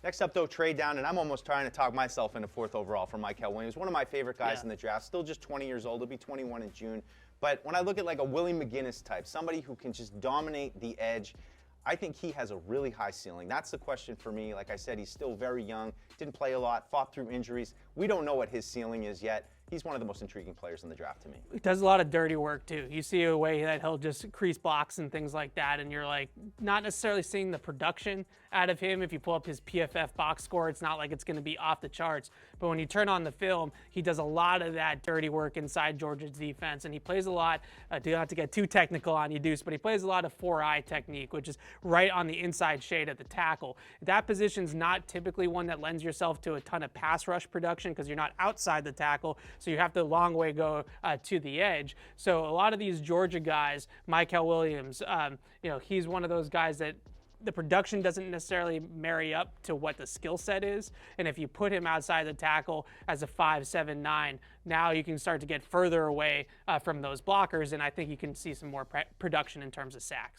Next up, though, trade down, and I'm almost trying to talk myself into 4th overall for Mykel Williams, one of my favorite guys in the draft, still just 20 years old. He'll be 21 in June. But when I look at like a Willie McGinnis type, somebody who can just dominate the edge, I think he has a really high ceiling. That's the question for me. Like I said, he's still very young, didn't play a lot, fought through injuries. We don't know what his ceiling is yet. He's one of the most intriguing players in the draft to me. He does a lot of dirty work, too. You see a way that he'll just crease blocks and things like that, and you're like not necessarily seeing the production out of him. If you pull up his PFF box score, it's not like it's going to be off the charts. But when you turn on the film, he does a lot of that dirty work inside Georgia's defense, and he plays a lot, do not to get too technical on you, Deuce, but he plays a lot of 4-eye technique, which is right on the inside shade of the tackle. That position's not typically one that lends yourself to a ton of pass rush production because you're not outside the tackle, so you have to long way go to the edge. So a lot of these Georgia guys, Mykel Williams, he's one of those guys that the production doesn't necessarily marry up to what the skill set is. And if you put him outside the tackle as a 5'7", now you can start to get further away from those blockers, and I think you can see some more production in terms of sacks.